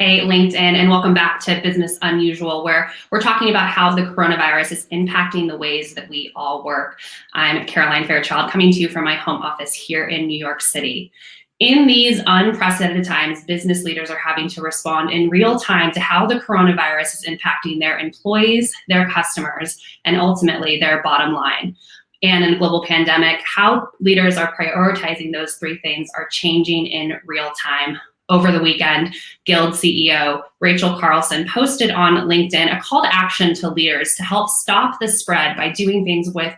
Hey, LinkedIn, and welcome back to Business Unusual, where we're talking about how the coronavirus is impacting the ways that we all work. I'm Carmen Fairchild, coming to you from my home office here in New York City. In these unprecedented times, business leaders are having to respond in real time to how the coronavirus is impacting their employees, their customers, and ultimately their bottom line. And in a global pandemic, how leaders are prioritizing those three things are changing in real time. Over the weekend, Guild CEO Rachel Carlson posted on LinkedIn a call to action to leaders to help stop the spread by doing things with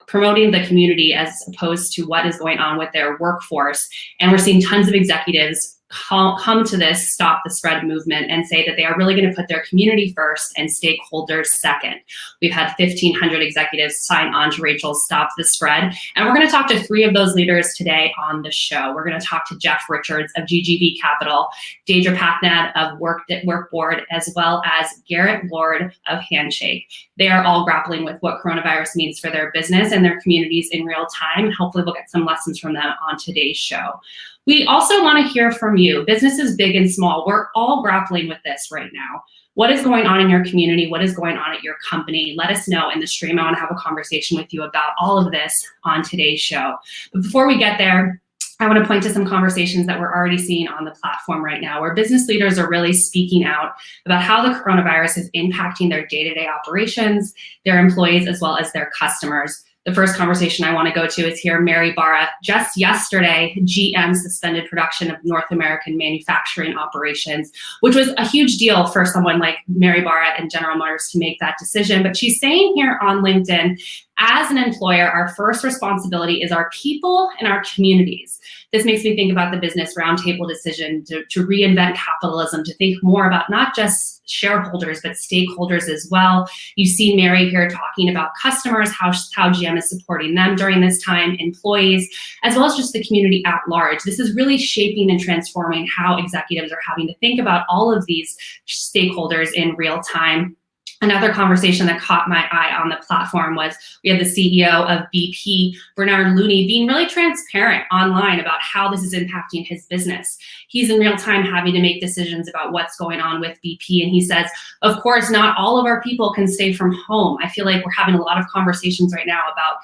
promoting the community as opposed to what is going on with their workforce. And we're seeing tons of executives come to this stop the spread movement and say that they are really going to put their community first and stakeholders second. We've had 1,500 executives sign on to Rachel's Stop the Spread, and we're going to talk to three of those leaders today on the show. We're going to talk to Jeff Richards of GGB Capital, Deidre Paknad of Workboard, as well as Garrett Lord of Handshake. They are all grappling with what coronavirus means for their business and their communities in real time, and hopefully we'll get some lessons from them on today's show. We also want to hear from you. Businesses big and small, we're all grappling with this right now. What is going on in your community? What is going on at your company? Let us know in the stream. I want to have a conversation with you about all of this on today's show. But before we get there, I want to point to some conversations that we're already seeing on the platform right now, where business leaders are really speaking out about how the coronavirus is impacting their day-to-day operations, their employees, as well as their customers. The first conversation I want to go to is here, Mary Barra. Just yesterday, GM suspended production of North American manufacturing operations, which was a huge deal for someone like Mary Barra and General Motors to make that decision. But she's saying here on LinkedIn, as an employer, our first responsibility is our people and our communities. This makes me think about the Business Roundtable decision to reinvent capitalism, to think more about not just shareholders, but stakeholders as well. You see Mary here talking about customers, how GM is supporting them during this time, employees, as well as just the community at large. This is really shaping and transforming how executives are having to think about all of these stakeholders in real time. Another conversation that caught my eye on the platform was we had the CEO of BP, Bernard Looney, being really transparent online about how this is impacting his business. He's in real time having to make decisions about what's going on with BP. And he says, of course, not all of our people can stay from home. I feel like we're having a lot of conversations right now about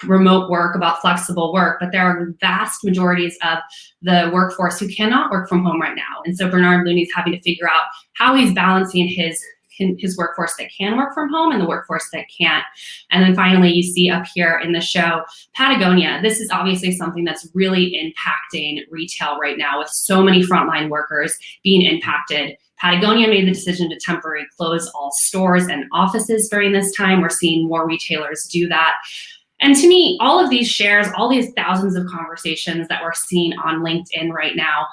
remote work, about flexible work, but there are vast majorities of the workforce who cannot work from home right now. And so Bernard Looney's having to figure out how he's balancing his workforce that can work from home and the workforce that can't. And then finally, you see up here in the show, Patagonia. This is obviously something that's really impacting retail right now, with so many frontline workers being impacted. Patagonia made the decision to temporarily close all stores and offices during this time. We're seeing more retailers do that. And to me, all of these shares, all these thousands of conversations that we're seeing on LinkedIn right now,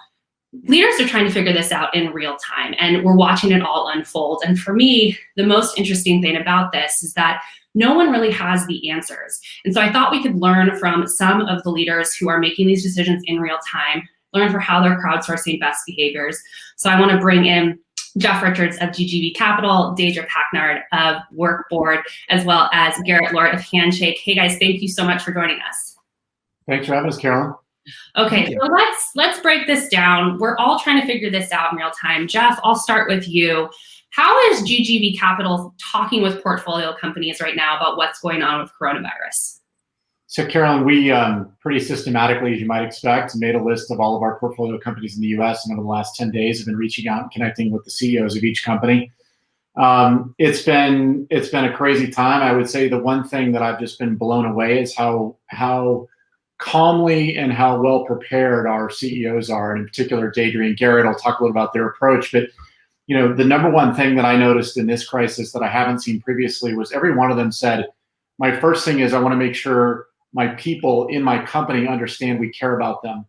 leaders are trying to figure this out in real time, and we're watching it all unfold. And for me, the most interesting thing about this is that no one really has the answers. And so I thought we could learn from some of the leaders who are making these decisions in real time, learn for how they're crowdsourcing best behaviors. So I want to bring in Jeff Richards of GGB Capital, Deidre Paknad of Workboard, as well as Garrett Lord of Handshake. Hey guys, thank you so much for joining us. Thanks for having us, Carolyn. Okay, so let's break this down. We're all trying to figure this out in real time. Jeff, I'll start with you. How is GGB Capital talking with portfolio companies right now about what's going on with coronavirus? So Carolyn, we pretty systematically, as you might expect, made a list of all of our portfolio companies in the US, and over the last 10 days have been reaching out and connecting with the CEOs of each company. It's been a crazy time. I would say the one thing that I've just been blown away is how calmly and how well prepared our CEOs are, and in particular Deidre and Garrett. I'll talk a little about their approach, but the number one thing that I noticed in this crisis that I haven't seen previously was every one of them said, my first thing is I want to make sure my people in my company understand we care about them.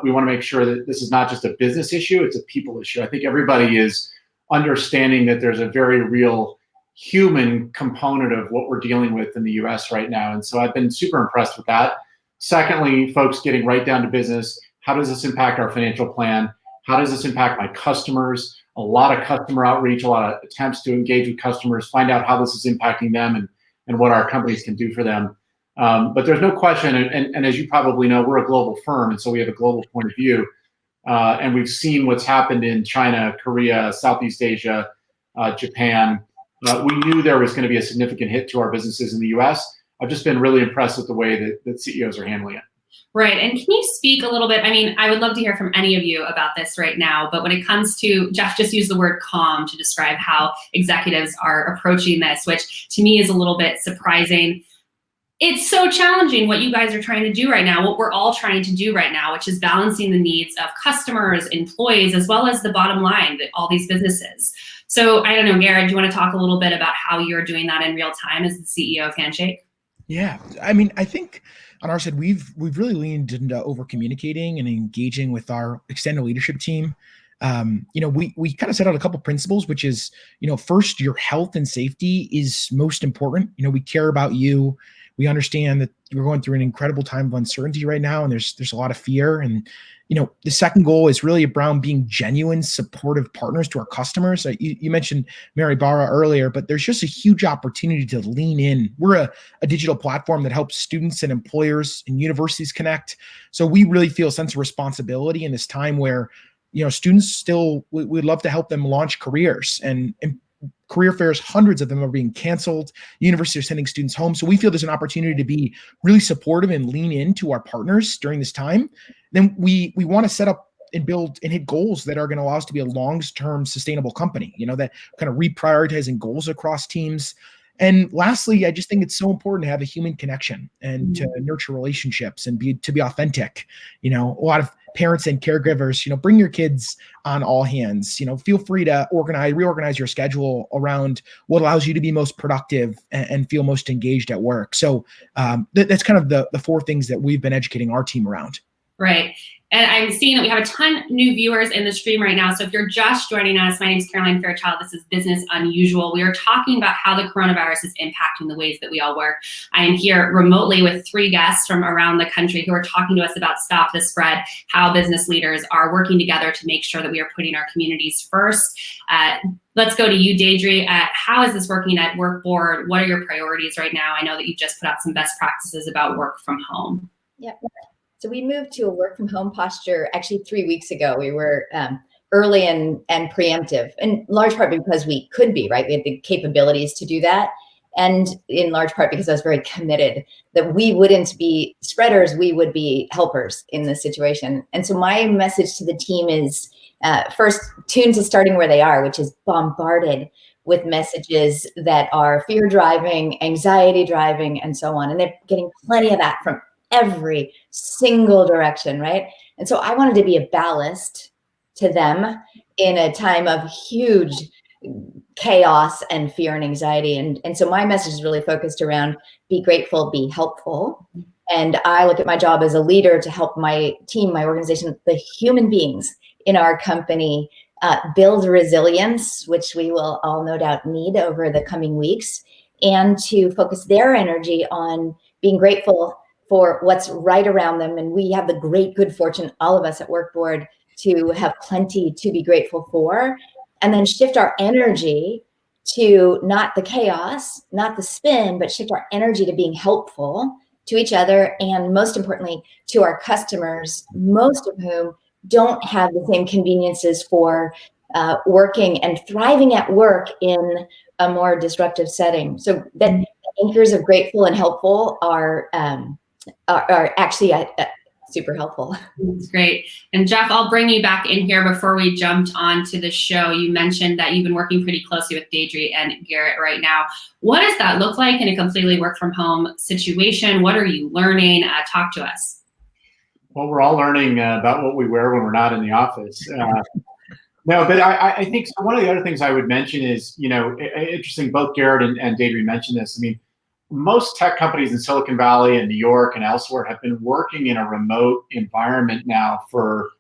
We want to make sure that this is not just a business issue, it's a people issue. I think everybody is understanding that there's a very real human component of what we're dealing with in the US right now. And so I've been super impressed with that. Secondly, folks getting right down to business. How does this impact our financial plan? How does this impact my customers? A lot of customer outreach, a lot of attempts to engage with customers, find out how this is impacting them and what our companies can do for them. But there's no question, and as you probably know, we're a global firm, and so we have a global point of view. And we've seen what's happened in China, Korea, Southeast Asia, Japan. We knew there was going to be a significant hit to our businesses in the US. I've just been really impressed with the way that CEOs are handling it. Right. And can you speak a little bit? I mean, I would love to hear from any of you about this right now, but when it comes to, Jeff just used the word calm to describe how executives are approaching this, which to me is a little bit surprising. It's so challenging what you guys are trying to do right now, what we're all trying to do right now, which is balancing the needs of customers, employees, as well as the bottom line, that all these businesses. So I don't know, Garrett, do you want to talk a little bit about how you're doing that in real time as the CEO of Handshake? Yeah, I mean, I think on our side, we've really leaned into over communicating and engaging with our extended leadership team. We kind of set out a couple principles, which is, first, your health and safety is most important. We care about you. We understand that we're going through an incredible time of uncertainty right now, and there's a lot of fear. And the second goal is really around being genuine, supportive partners to our customers. You mentioned Mary Barra earlier, but there's just a huge opportunity to lean in. We're a digital platform that helps students and employers and universities connect. So we really feel a sense of responsibility in this time where, students still, we'd love to help them launch careers, and career fairs, hundreds of them are being canceled. Universities are sending students home. So we feel there's an opportunity to be really supportive and lean into our partners during this time. Then we want to set up and build and hit goals that are going to allow us to be a long-term sustainable company, that kind of reprioritizing goals across teams. And lastly, I just think it's so important to have a human connection and to nurture relationships and to be authentic. A lot of parents and caregivers, bring your kids on all hands. Feel free to reorganize your schedule around what allows you to be most productive and feel most engaged at work. So that's kind of the four things that we've been educating our team around. Right. And I'm seeing that we have a ton new viewers in the stream right now. So if you're just joining us, my name is Caroline Fairchild. This is Business Unusual. We are talking about how the coronavirus is impacting the ways that we all work. I am here remotely with 3 guests from around the country who are talking to us about Stop the Spread, how business leaders are working together to make sure that we are putting our communities first. Let's go to you, Deidre. How is this working at Work Board? What are your priorities right now? I know that you just put out some best practices about work from home. Yep. So we moved to a work from home posture actually 3 weeks ago. We were early and preemptive, in large part because we could be, right? We had the capabilities to do that. And in large part because I was very committed that we wouldn't be spreaders, we would be helpers in this situation. And so my message to the team is first, tune to starting where they are, which is bombarded with messages that are fear driving, anxiety driving, and so on. And they're getting plenty of that from every single direction, right? And so I wanted to be a ballast to them in a time of huge chaos and fear and anxiety. And so my message is really focused around be grateful, be helpful. And I look at my job as a leader to help my team, my organization, the human beings in our company build resilience, which we will all no doubt need over the coming weeks, and to focus their energy on being grateful for what's right around them. And we have the great good fortune, all of us at Work Board, to have plenty to be grateful for, and then shift our energy to not the chaos, not the spin, but shift our energy to being helpful to each other, and most importantly, to our customers, most of whom don't have the same conveniences for working and thriving at work in a more disruptive setting. So that anchors of grateful and helpful are actually super helpful. That's great. And Jeff, I'll bring you back in here before we jumped on to the show. You mentioned that you've been working pretty closely with Deidre and Garrett right now. What does that look like in a completely work from home situation? What are you learning? Talk to us. Well, we're all learning about what we wear when we're not in the office. No, but I think one of the other things I would mention is, interesting, both Garrett and Deidre mentioned this. I mean, most tech companies in Silicon Valley and New York and elsewhere have been working in a remote environment now for,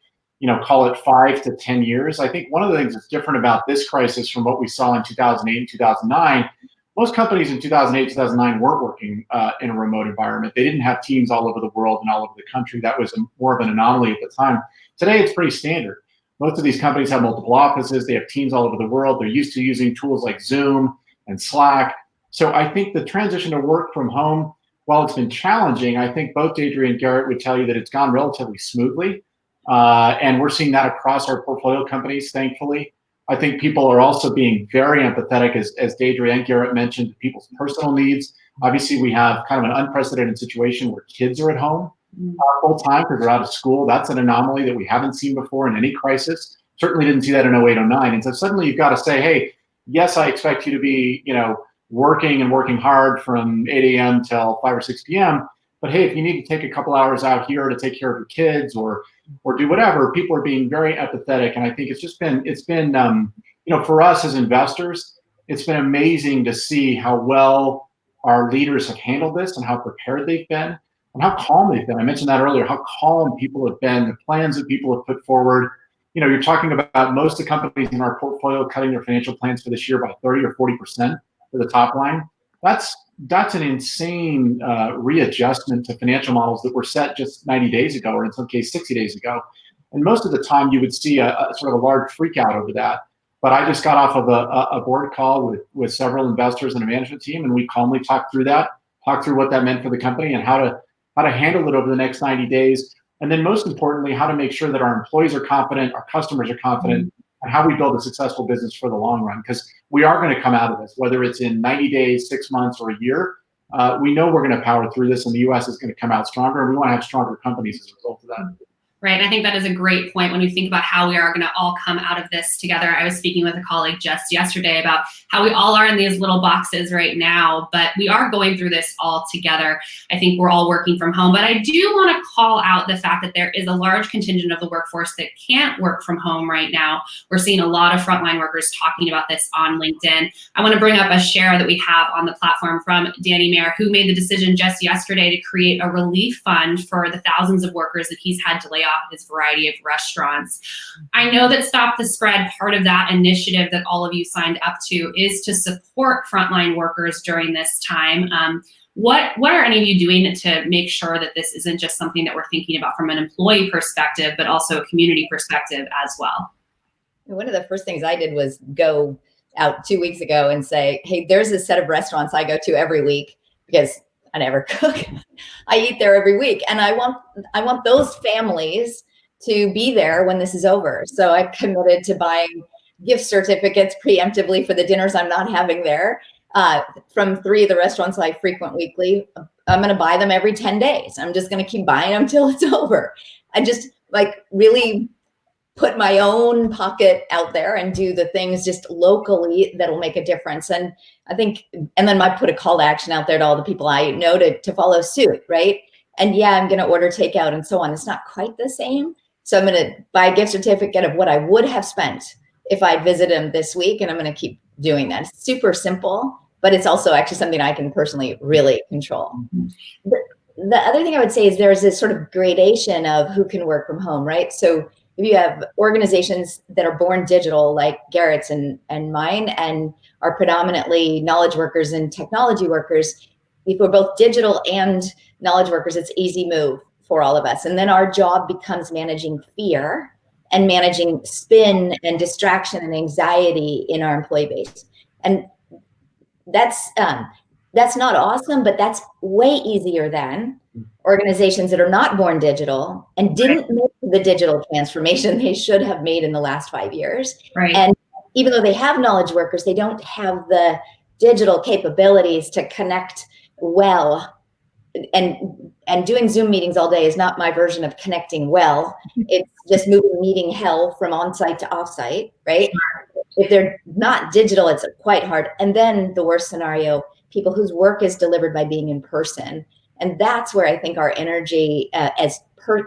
call it 5 to 10 years. I think one of the things that's different about this crisis from what we saw in 2008 and 2009, most companies in 2008, 2009 weren't working in a remote environment. They didn't have teams all over the world and all over the country. That was more of an anomaly at the time. Today, it's pretty standard. Most of these companies have multiple offices. They have teams all over the world. They're used to using tools like Zoom and Slack. So I think the transition to work from home, while it's been challenging, I think both Deidre and Garrett would tell you that it's gone relatively smoothly. And we're seeing that across our portfolio companies, thankfully. I think people are also being very empathetic, as Deidre and Garrett mentioned, to people's personal needs. Obviously, we have kind of an unprecedented situation where kids are at home full time because they're out of school. That's an anomaly that we haven't seen before in any crisis. Certainly didn't see that in 08, 09. And so suddenly you've got to say, hey, yes, I expect you to be, working hard from 8 a.m. till 5 or 6 p.m. But hey, if you need to take a couple hours out here to take care of your kids or do whatever, people are being very empathetic. And I think it's been, for us as investors, it's been amazing to see how well our leaders have handled this and how prepared they've been and how calm they've been. I mentioned that earlier, how calm people have been, the plans that people have put forward. You're talking about most of the companies in our portfolio cutting their financial plans for this year by 30 or 40% for the top line. That's an insane readjustment to financial models that were set just 90 days ago, or in some case 60 days ago. And most of the time you would see a sort of a large freak out over that. But I just got off of a board call with several investors and a management team, and we calmly talked through what that meant for the company and how to handle it over the next 90 days. And then most importantly, how to make sure that our employees are confident, our customers are confident, and how we build a successful business for the long run. Because we are going to come out of this, whether it's in 90 days, 6 months, or a year. We know we're going to power through this, and the U.S. is going to come out stronger, and we want to have stronger companies as a result of that. Right. I think that is a great point when we think about how we are going to all come out of this together. I was speaking with a colleague just yesterday about how we all are in these little boxes right now, but we are going through this all together. I think we're all working from home, but I do want to call out the fact that there is a large contingent of the workforce that can't work from home right now. We're seeing a lot of frontline workers talking about this on LinkedIn. I want to bring up a share that we have on the platform from Danny Mayer, who made the decision just yesterday to create a relief fund for the thousands of workers that he's had to lay off his variety of restaurants. I know that Stop the Spread, part of that initiative that all of you signed up to, is to support frontline workers during this time. What are any of you doing to make sure that this isn't just something that we're thinking about from an employee perspective, but also a community perspective as well? One of the first things I did was go out 2 weeks ago and say, hey, there's a set of restaurants I go to every week because I never cook. I eat there every week. And I want those families to be there when this is over. So I committed to buying gift certificates preemptively for the dinners I'm not having there. From 3 of the restaurants I frequent weekly, I'm going to buy them every 10 days. I'm just going to keep buying them till it's over. I just really put my own pocket out there and do the things just locally that'll make a difference. And I think, and then I put a call to action out there to all the people I know to follow suit, right? And yeah, I'm going to order takeout and so on. It's not quite the same. So I'm going to buy a gift certificate of what I would have spent if I visit them this week. And I'm going to keep doing that. It's super simple, but it's also actually something I can personally really control. The other thing I would say is there's this sort of gradation of who can work from home, right? So if you have organizations that are born digital, like Garrett's and mine, and are predominantly knowledge workers and technology workers, if we're both digital and knowledge workers, it's easy move for all of us. And then our job becomes managing fear and managing spin and distraction and anxiety in our employee base. And that's not awesome, but that's way easier than organizations that are not born digital and didn't make the digital transformation they should have made in the last 5 years. Right. And even though they have knowledge workers, they don't have the digital capabilities to connect well. And doing Zoom meetings all day is not my version of connecting well. It's just moving meeting hell from on-site to off-site, right? If they're not digital, it's quite hard. And then the worst scenario, people whose work is delivered by being in person. And that's where I think our energy as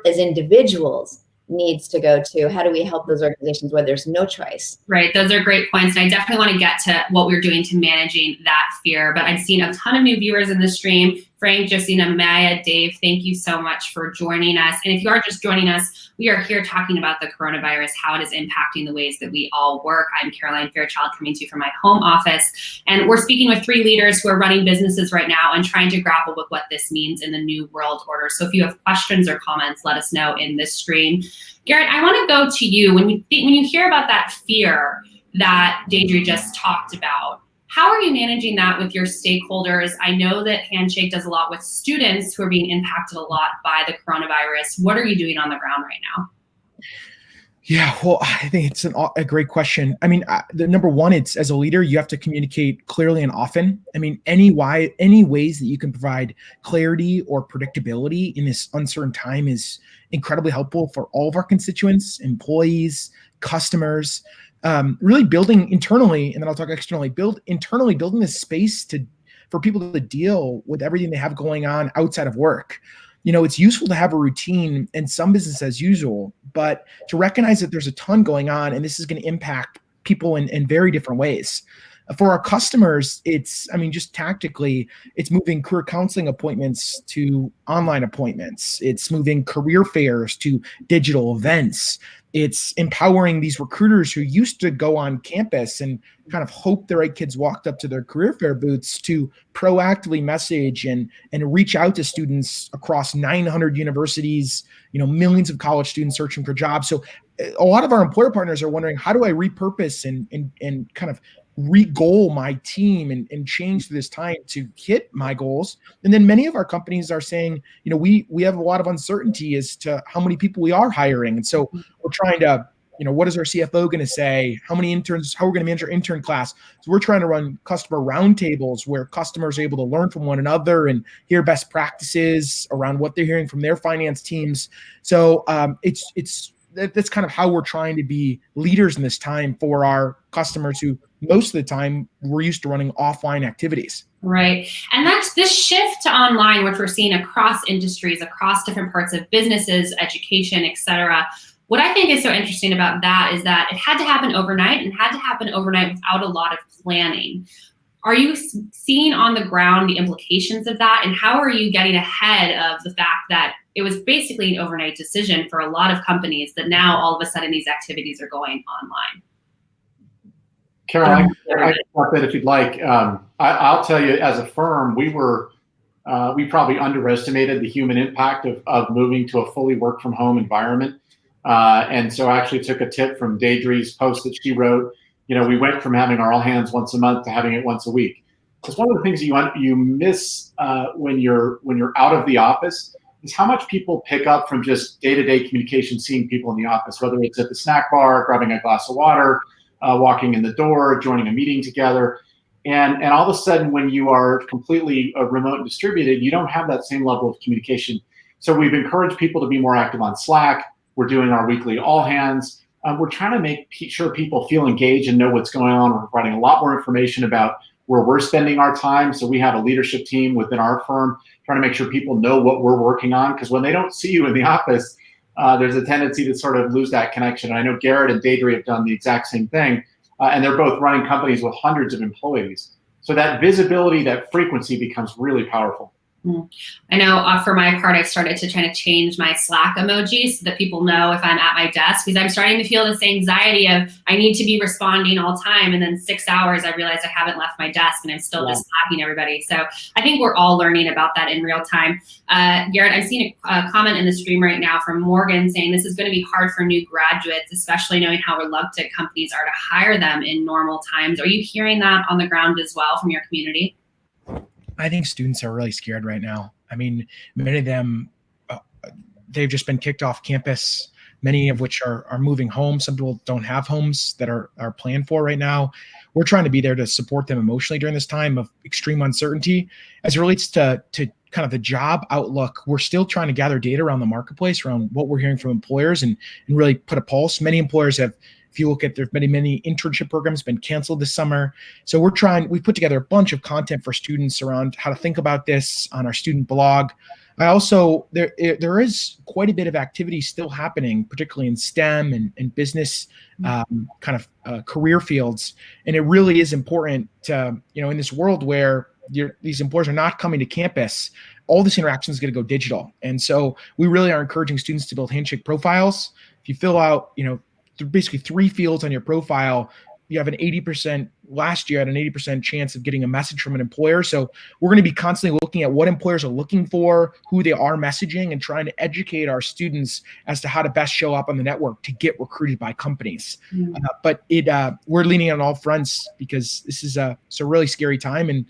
individuals needs to go to. How do we help those organizations where there's no choice? Right. Those are great points. And I definitely want to get to what we're doing to managing that fear. But I've seen a ton of new viewers in the stream. Frank, Josina, Maya, Dave, thank you so much for joining us. And if you are just joining us, we are here talking about the coronavirus, how it is impacting the ways that we all work. I'm Carmen Fairchild, coming to you from my home office. And we're speaking with 3 leaders who are running businesses right now and trying to grapple with what this means in the new world order. So if you have questions or comments, let us know in this stream. Garrett, I want to go to you. When you hear about that fear that Deidre just talked about, how are you managing that with your stakeholders? I know that Handshake does a lot with students who are being impacted a lot by the coronavirus. What are you doing on the ground right now? Yeah, well, I think it's a great question. I mean, the number one, it's as a leader, you have to communicate clearly and often. I mean, any ways that you can provide clarity or predictability in this uncertain time is incredibly helpful for all of our constituents, employees, customers. Really building internally, and then I'll talk externally. Building this space for people to deal with everything they have going on outside of work. It's useful to have a routine and some business as usual, but to recognize that there's a ton going on and this is going to impact people in very different ways. For our customers, just tactically, it's moving career counseling appointments to online appointments. It's moving career fairs to digital events. It's empowering these recruiters who used to go on campus and kind of hope the right kids walked up to their career fair booths to proactively message and reach out to students across 900 universities, millions of college students searching for jobs. So a lot of our employer partners are wondering, how do I repurpose and kind of re-goal my team and change this time to hit my goals? And then many of our companies are saying, we have a lot of uncertainty as to how many people we are hiring. And so we're trying to, what is our CFO going to say? How many interns, how we're going to manage our intern class? So we're trying to run customer roundtables where customers are able to learn from one another and hear best practices around what they're hearing from their finance teams. So that's kind of how we're trying to be leaders in this time for our customers who most of the time we're used to running offline activities. Right. And that's this shift to online, which we're seeing across industries, across different parts of businesses, education, et cetera. What I think is so interesting about that is that it had to happen overnight and had to happen overnight without a lot of planning. Are you seeing on the ground the implications of that? And how are you getting ahead of the fact that it was basically an overnight decision for a lot of companies that now all of a sudden these activities are going online? Carol, I can jump in if you'd like. I'll tell you, as a firm, we probably underestimated the human impact of moving to a fully work from home environment. And so I actually took a tip from Deidre's post that she wrote. We went from having our all hands once a month to having it once a week. Because one of the things you miss when you're out of the office is how much people pick up from just day-to-day communication, seeing people in the office, whether it's at the snack bar, grabbing a glass of water, walking in the door, joining a meeting together. And all of a sudden, when you are completely remote and distributed, you don't have that same level of communication. So we've encouraged people to be more active on Slack. We're doing our weekly all hands. We're trying to make sure people feel engaged and know what's going on. We're providing a lot more information about where we're spending our time. So we have a leadership team within our firm trying to make sure people know what we're working on. Because when they don't see you in the office, there's a tendency to sort of lose that connection. And I know Garrett and Deidre have done the exact same thing. And they're both running companies with hundreds of employees. So that visibility, that frequency becomes really powerful. I know for my part, I've started to try to change my Slack emoji so that people know if I'm at my desk, because I'm starting to feel this anxiety of I need to be responding all time. And then 6 hours, I realize I haven't left my desk and I'm still just Slacking everybody. So I think we're all learning about that in real time. Garrett, I'm seeing a comment in the stream right now from Morgan saying this is going to be hard for new graduates, especially knowing how reluctant companies are to hire them in normal times. Are you hearing that on the ground as well from your community? I think students are really scared right now. I mean, many of them, they've just been kicked off campus, many of which are moving home. Some people don't have homes that are planned for right now. We're trying to be there to support them emotionally during this time of extreme uncertainty. As it relates to kind of the job outlook, we're still trying to gather data around the marketplace, around what we're hearing from employers and really put a pulse. Many employers have, if you look at, there's many internship programs been canceled this summer. So we've put together a bunch of content for students around how to think about this on our student blog. There is quite a bit of activity still happening, particularly in STEM and business career fields. And it really is important to, in this world where these employers are not coming to campus, all this interaction is going to go digital. And so we really are encouraging students to build handshake profiles. If you fill out, basically 3 fields on your profile, you have last year had an 80% chance of getting a message from an employer. So we're going to be constantly looking at what employers are looking for, who they are messaging, and trying to educate our students as to how to best show up on the network to get recruited by companies. But we're leaning on all fronts because this is a really scary time and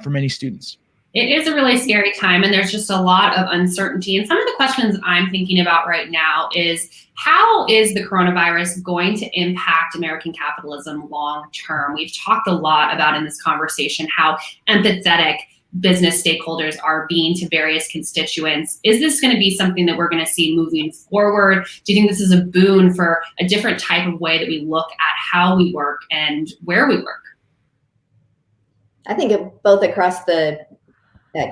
for many students. It is a really scary time, and there's just a lot of uncertainty. And some of the questions I'm thinking about right now is, how is the coronavirus going to impact American capitalism long term? We've talked a lot about in this conversation how empathetic business stakeholders are being to various constituents. Is this going to be something that we're going to see moving forward? Do you think this is a boon for a different type of way that we look at how we work and where we work? I think both across the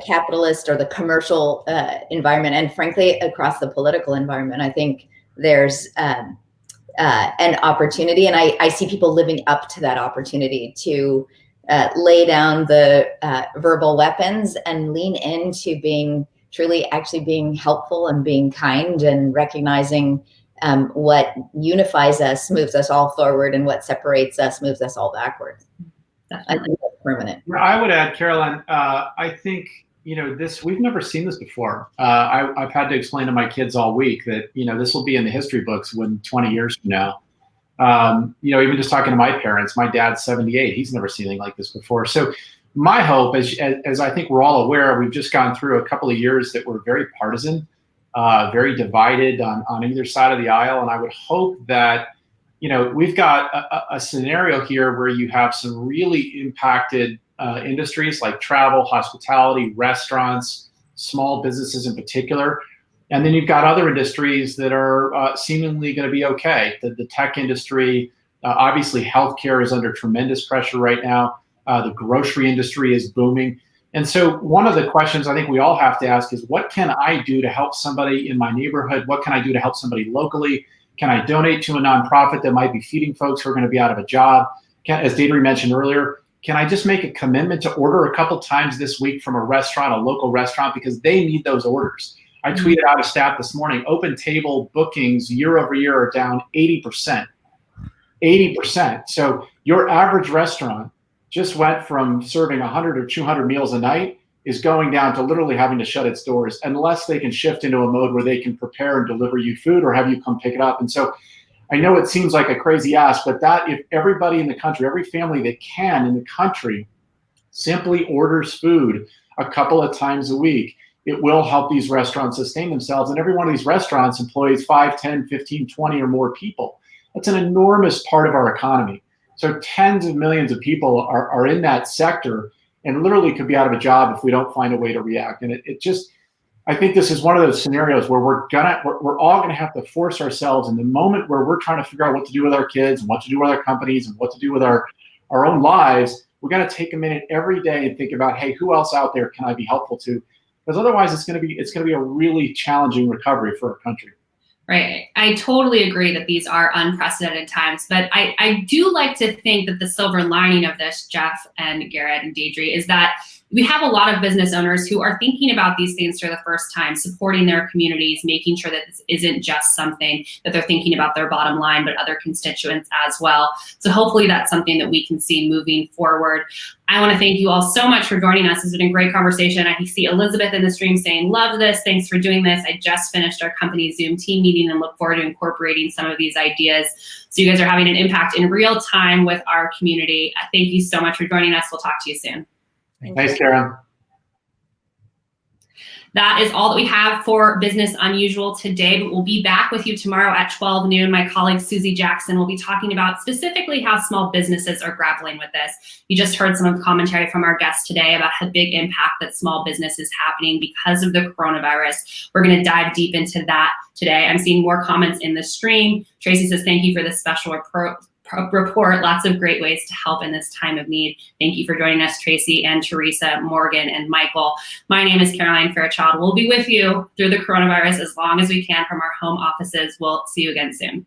capitalist or the commercial environment, and frankly across the political environment, I think there's an opportunity, and I see people living up to that opportunity to lay down the verbal weapons and lean into being actually being helpful and being kind and recognizing what unifies us moves us all forward, and what separates us moves us all backwards. I think that's permanent. I would add, Caroline, I think, we've never seen this before. I've had to explain to my kids all week that, this will be in the history books when 20 years from now. Even just talking to my parents, my dad's 78, he's never seen anything like this before. So my hope, as I think we're all aware, we've just gone through a couple of years that were very partisan, very divided on either side of the aisle. And I would hope that, we've got a scenario here where you have some really impacted industries like travel, hospitality, restaurants, small businesses in particular. And then you've got other industries that are seemingly going to be okay. The tech industry, obviously healthcare is under tremendous pressure right now. The grocery industry is booming. And so one of the questions I think we all have to ask is, what can I do to help somebody in my neighborhood? What can I do to help somebody locally? Can I donate to a nonprofit that might be feeding folks who are going to be out of a job? As Deidre mentioned earlier, can I just make a commitment to order a couple times this week from a restaurant, a local restaurant, because they need those orders? I tweeted out a stat this morning, open table bookings year over year are down 80%. 80%. So your average restaurant just went from serving 100 or 200 meals a night is going down to literally having to shut its doors unless they can shift into a mode where they can prepare and deliver you food or have you come pick it up. And so I know it seems like a crazy ask, but that if everybody in the country, every family that can in the country simply orders food a couple of times a week, it will help these restaurants sustain themselves. And every one of these restaurants employs 5, 10, 15, 20 or more people. That's an enormous part of our economy. So tens of millions of people are in that sector and literally could be out of a job if we don't find a way to react. And it just, I think this is one of those scenarios where we're all gonna have to force ourselves in the moment where we're trying to figure out what to do with our kids and what to do with our companies and what to do with our own lives. We're gonna take a minute every day and think about, hey, who else out there can I be helpful to? Because otherwise it's gonna be a really challenging recovery for our country. Right. I totally agree that these are unprecedented times, but I do like to think that the silver lining of this, Jeff and Garrett and Deidre, is that we have a lot of business owners who are thinking about these things for the first time, supporting their communities, making sure that this isn't just something that they're thinking about their bottom line, but other constituents as well. So hopefully that's something that we can see moving forward. I want to thank you all so much for joining us. It's been a great conversation. I see Elizabeth in the stream saying, love this. Thanks for doing this. I just finished our company Zoom team meeting and look forward to incorporating some of these ideas. So you guys are having an impact in real time with our community. Thank you so much for joining us. We'll talk to you soon. Thanks, Karen. That is all that we have for Business Unusual today, but we'll be back with you tomorrow at 12 noon. My colleague Susie Jackson will be talking about specifically how small businesses are grappling with this. You just heard some of the commentary from our guests today about the big impact that small business is happening because of the coronavirus. We're going to dive deep into that today. I'm seeing more comments in the stream. Tracy says, thank you for this special report. Lots of great ways to help in this time of need. Thank you for joining us, Tracy and Teresa, Morgan and Michael. My name is Caroline Fairchild. We'll be with you through the coronavirus as long as we can from our home offices. We'll see you again soon.